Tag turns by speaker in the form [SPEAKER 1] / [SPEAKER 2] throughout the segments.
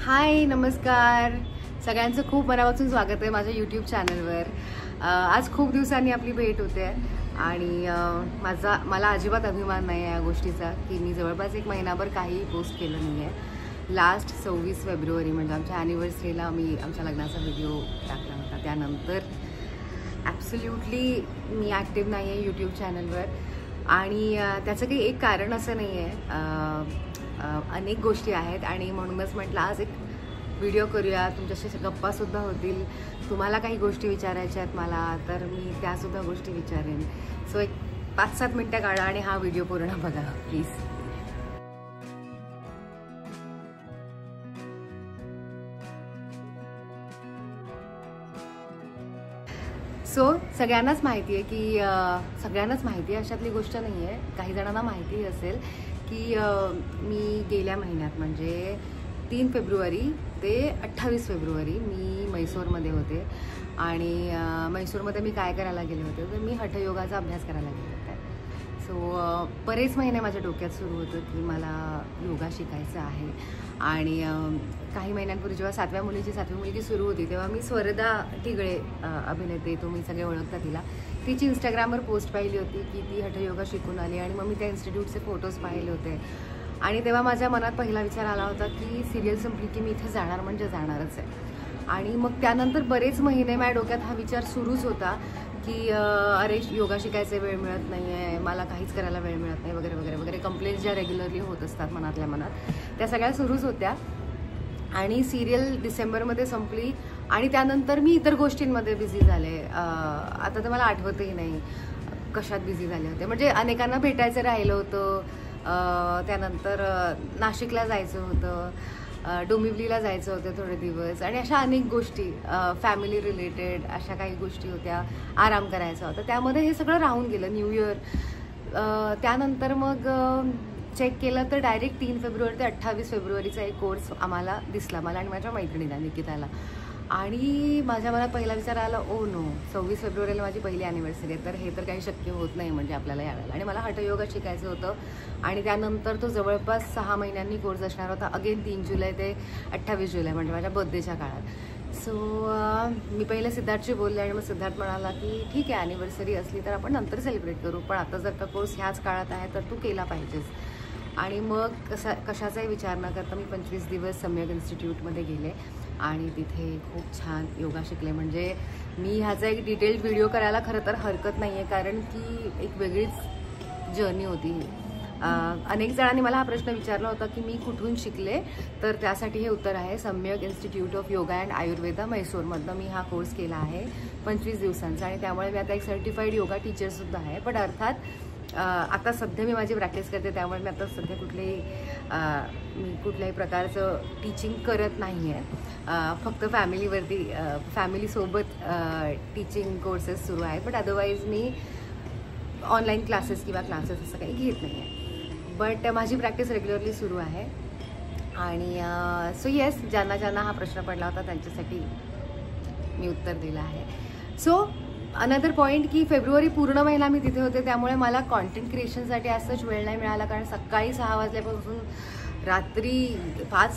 [SPEAKER 1] हाय नमस्कार सगळ्यांचं खूप मनापासून स्वागत आहे माझ्या यूट्यूब चॅनलवर। आज खूप दिवसांनी आपली भेट होते आणि मला अजिबात अभिमान नाही आहे या गोष्टीचा की मी जवळपास एक महिनाभर काही पोस्ट केलं नाही आहे। लास्ट 26 फेब्रुवारी म्हणजे आमच्या ॲनिव्हर्सरीला मी आमच्या लग्नाचा व्हिडिओ टाकला होता। त्यानंतर ॲब्सोल्युटली मी ॲक्टिव्ह नाही आहे यूट्यूब चॅनलवर आणि त्याचं काही एक कारण असं नाही आहे। अनेक गोष्टी आहेत आणि म्हणूनच म्हटलं आज एक व्हिडिओ करूया, तुमच्याशी गप्पासुद्धा होतील। तुम्हाला काही गोष्टी विचारायच्या आहेत मला तर मी त्यासुद्धा गोष्टी विचारेन। सो एक 5-7 मिनटं काढा आणि हा व्हिडिओ पूर्ण बघा प्लीज। सो सगळ्यांनाच माहिती आहे की सगळ्यांनाच माहिती आहे अशातली गोष्ट नाही आहे, काही जणांना माहिती असेल की मी गेल्या महिन्यात म्हणजे 3 फेब्रुवारी ते 28 फेब्रुवारी मी मैसूरमध्ये होते आणि मैसूरमध्ये मी काय करायला गेले होते तर मी हठयोगाचा अभ्यास करायला गेले होते। सो बरेच महिने माझ्या डोक्यात सुरू होतं की मला योगा शिकायचं आहे आणि काही महिन्यांपूर्वी जेव्हा 7व्या मुलगी सुरू होती तेव्हा मी स्वरदा ठिगळे अभिनेत्री, तुम्ही सगळे ओळखता तिला, तिची इंस्टाग्रामवर पोस्ट पाहिली होती की ती हठयोगा शिकून आली आणि मग मी त्या इन्स्टिट्यूटचे फोटोज पाहिले होते आणि तेव्हा माझ्या मनात पहिला विचार आला होता की सिरियल संपली की मी इथे जाणार म्हणजे जाणारच आहे। आणि मग त्यानंतर बरेच महिने माझ्या डोक्यात हा विचार सुरूच होता की अरे योगा शिकायचे वेळ मिळत नाही आहे, मला काहीच करायला वेळ मिळत नाही वगैरे वगैरे वगैरे कंप्लेंट्स ज्या रेग्युलरली होत असतात मनातल्या मनात त्या सगळ्या सुरूच होत्या। आणि सिरियल डिसेंबरमध्ये संपली आणि त्यानंतर मी इतर गोष्टींमध्ये बिझी झाले। आता तर मला आठवतही नाही कशात बिझी झाले होते, म्हणजे अनेकांना भेटायचं राहिलं होतं, त्यानंतर नाशिकला जायचं होतं, डोंबिवलीला जायचं होतं थोडे दिवस आणि अशा अनेक गोष्टी फॅमिली रिलेटेड अशा काही गोष्टी होत्या, आराम करायचा होता, त्यामध्ये हे सगळं राहून गेलं। न्यू इयर त्यानंतर मग चेक केलं तर डायरेक्ट 3 फेब्रुवारी ते 28 फेब्रुवारीचा एक कोर्स आम्हाला दिसला, मला आणि माझ्या मैत्रिणीला निकिताला। आणि माझ्या मनात पहिला विचार आला ओ नो 26 फेब्रुवारीला माझी पहिली ॲनिव्हर्सरी आहे तर हे तर काही शक्य होत नाही म्हणजे आपल्याला यावेळेला। आणि मला हठयोगा शिकायचं होतं आणि त्यानंतर तो जवळपास 6 महिन्यांनी कोर्स असणार होता, अगेन 3 जुलै ते 28 जुलै म्हणजे माझ्या बर्थडेच्या काळात। सो मी पहिले सिद्धार्थशी बोलले आणि मग सिद्धार्थ म्हणाला की ठीक आहे ॲनिव्हर्सरी असली तर आपण नंतर सेलिब्रेट करू, पण आता जर का कोर्स ह्याच काळात आहे तर तू केला पाहिजेस। आणि मग कशाचाही विचार न करता मी 25 दिवस सम्यक इन्स्टिट्यूटमध्ये गेले आणि तिथे खूप छान योगा शिकले। म्हणजे मी ह्याचा एक डिटेल्ड व्हिडिओ करायला खरं तर हरकत नाही आहे कारण की एक वेगळीच जर्नी होती। अनेक जणांनी मला हा प्रश्न विचारला होता की मी कुठून शिकले, तर त्यासाठी हे उत्तर आहे Samyak institute of yoga and Ayurveda मैसूरमधनं मी हा कोर्स केला आहे 25 दिवसांचा आणि त्यामुळे मी आता एक सर्टिफाईड योगा टीचरसुद्धा आहे। पण अर्थात आता सध्या मी माझी प्रॅक्टिस करते त्यामुळे मी आता सध्या कुठल्याही प्रकारचं टीचिंग करत नाही आहे, फक्त फॅमिलीसोबत टीचिंग कोर्सेस सुरू आहेत, but otherwise me online classes किंवा क्लासेस असं काही घेत नाही आहे। बट माझी प्रॅक्टिस रेग्युलरली सुरू आहे आणि सो येस ज्यांना हा प्रश्न पडला होता त्यांच्यासाठी मी उत्तर दिलं आहे। सो अनदर पॉईंट की फेब्रुवारी पूर्ण महिना मी तिथे होते त्यामुळे मला कॉन्टेंट क्रिएशनसाठी असंच वेळ नाही मिळाला कारण सकाळी 6 वाजल्यापासून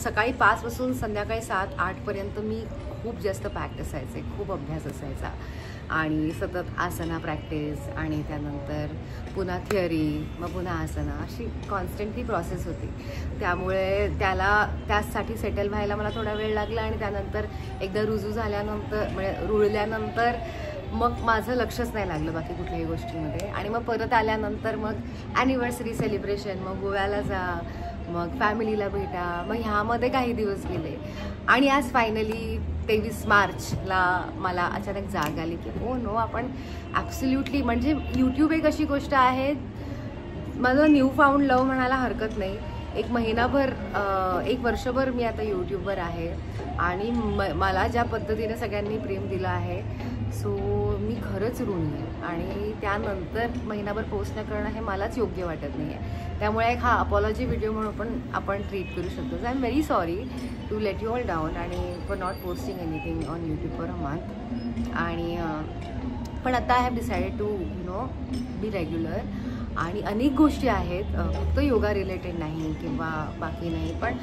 [SPEAKER 1] सकाळी 5 पासून संध्याकाळी 7-8 पर्यंत मी खूप जास्त पॅक्ड असायचे, खूप अभ्यास असायचा आणि सतत आसना प्रॅक्टिस आणि त्यानंतर पुन्हा थिअरी मग पुन्हा आसना अशी कॉन्स्टंटली प्रोसेस होती। त्यामुळे त्यासाठी सेटल व्हायला मला थोडा वेळ लागला आणि त्यानंतर एकदा रुजू झाल्यानंतर म्हणजे रुळल्यानंतर मग माझं लक्षच नाही लागलं बाकी कुठल्याही गोष्टीमध्ये आणि मग परत आल्यानंतर मग ॲनिव्हर्सरी सेलिब्रेशन, मग गोव्याला जा, मग फॅमिलीला भेटा, मग ह्यामध्ये काही दिवस गेले आणि आज फायनली 23 मार्चला मला अचानक जाग आली की ओ नो आपण ॲब्सोल्युटली म्हणजे यूट्यूब एक अशी गोष्ट आहे, माझं न्यू फाउंड लव म्हणायला हरकत नाही। एक महिनाभर 1 वर्षभर मी आता यूट्यूबवर आहे आणि मला ज्या पद्धतीने सगळ्यांनी प्रेम दिलं आहे सो मी खरंच ऋणी आहे आणि त्यानंतर महिनाभर पोस्ट न करणं हे मलाच योग्य वाटत नाही आहे। त्यामुळे एक हा अपॉलॉजी व्हिडिओ म्हणून आपण ट्रीट करू शकतो। So I am very sorry to let you all down आणि for not posting anything on YouTube for a month आणि पण आता I have decided to be regular आणि अनेक गोष्टी आहेत, फक्त योगा रिलेटेड नाही किंवा बाकी नाही, पण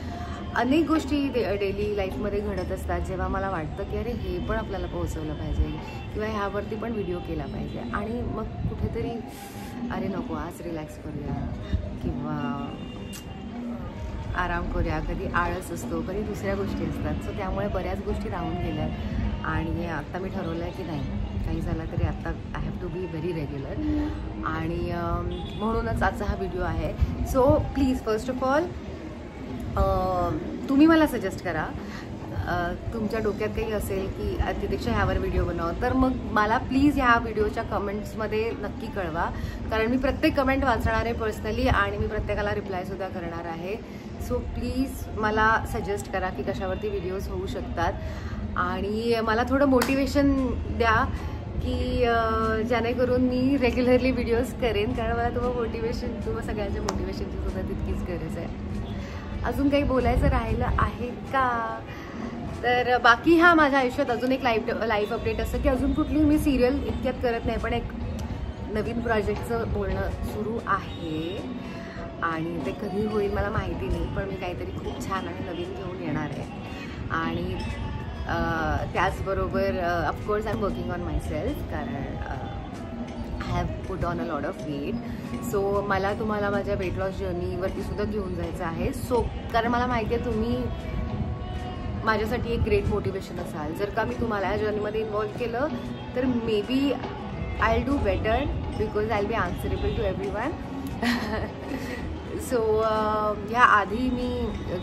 [SPEAKER 1] अनेक गोष्टी डेली लाईफमध्ये घडत असतात, जेव्हा मला वाटतं की अरे हे पण आपल्याला पोहोचवलं पाहिजे किंवा ह्यावरती पण व्हिडिओ केला पाहिजे, आणि मग कुठेतरी अरे नको आज रिलॅक्स करूया किंवा आराम करूया, कधी आळस असतो, कधी दुसऱ्या गोष्टी असतात. सो त्यामुळे बऱ्याच गोष्टी राहून गेल्या आणि आत्ता मी ठरवलं आहे की नाही, काही झालं तरी आत्ता I have to be very regular, आणि म्हणूनच आजचा हा व्हिडिओ आहे. So please first of all तुम्ही मला सजेस्ट करा, तुमच्या डोक्यात काही असेल की तिपेक्षा ह्यावर व्हिडिओ बनव, तर मग मला प्लीज ह्या व्हिडिओच्या कमेंट्समध्ये नक्की कळवा, कारण मी प्रत्येक कमेंट वाचणार आहे पर्सनली आणि मी प्रत्येकाला रिप्लायसुद्धा करणार आहे. सो प्लीज मला सजेस्ट करा की कशावरती व्हिडिओज होऊ शकतात, आणि मला थोडं मोटिवेशन द्या की जेणेकरून मी रेग्युलरली व्हिडिओज करेन, कारण मला तुम्हा सगळ्यांच्या मोटिवेशनची सुद्धा तितकीच गरज आहे. अजून काही बोलायचं राहिलं आहे का? तर बाकी हा माझ्या आयुष्यात अजून एक लाईफ अपडेट असं की अजून कुठली मी सिरियल इतक्यात करत नाही, पण एक नवीन प्रोजेक्टचं बोलणं सुरू आहे आणि ते कधी होईल मला माहिती नाही, पण मी काहीतरी खूप छान आणि नवीन घेऊन येणार आहे. आणि त्याचबरोबर of course I am working on myself, कारण I have put on a lot of weight. So मला तुम्हाला माझ्या वेट लॉस जर्नीवरती सुद्धा घेऊन जायचं आहे. सो कारण मला माहिती आहे तुम्ही माझ्यासाठी एक ग्रेट मोटिवेशन असाल. जर का मी तुम्हाला या जर्नीमध्ये इन्वॉल्व केलं तर maybe I will do better, because I will be answerable to everyone. So ह्या आधी मी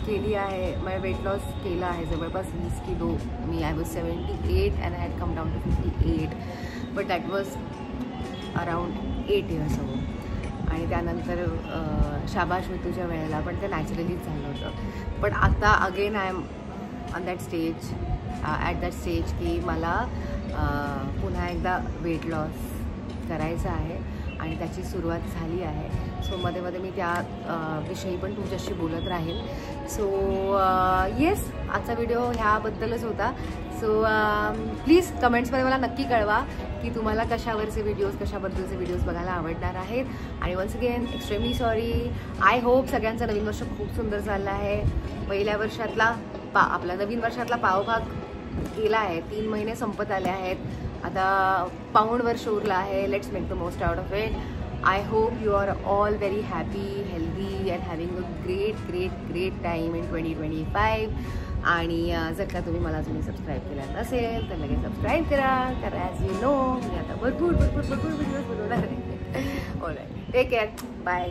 [SPEAKER 1] केली आहे, माझं वेट लॉस केलं आहे जवळपास 20 किलो. मी I was 78 and I had come down to 58, but that was around 8 years अगो. आणि त्यानंतर शाबाश ऋतूच्या वेळेला पण ते नॅचरलीच झालं होतं. पण आता again I am on that stage, at that stage की मला पुन्हा एकदा वेट लॉस करायचं आहे आणि त्याची सुरुवात झाली आहे. सो मध्ये मध्ये मी त्या विषयी पण तुमच्याशी बोलत राहील. सो येस, आजचा व्हिडिओ ह्याबद्दलच होता. सो प्लीज कमेंट्समध्ये मला नक्की कळवा की तुम्हाला कशावरचे व्हिडिओज, कशाबद्दलचे व्हिडिओज बघायला आवडणार आहेत. आणि once again extremely sorry. I hope सगळ्यांचं नवीन वर्ष खूप सुंदर चाललं आहे. पहिल्या वर्षातला आपला नवीन वर्षातला पावभाग गेला आहे, 3 महिने संपत आले आहेत, आता पाऊण वर्ष उरलं आहे. Let's make the most out of it. I hope you are all very happy, healthy and having a great time in 2025. आणि जर का तुम्ही मला अजूनही सबस्क्राईब केलं नसेल तर लगेच सबस्क्राईब करा, कारण ॲज यू नो मी आता भरपूर व्हिडिओज बनवणार आहे. Alright, take care, bye.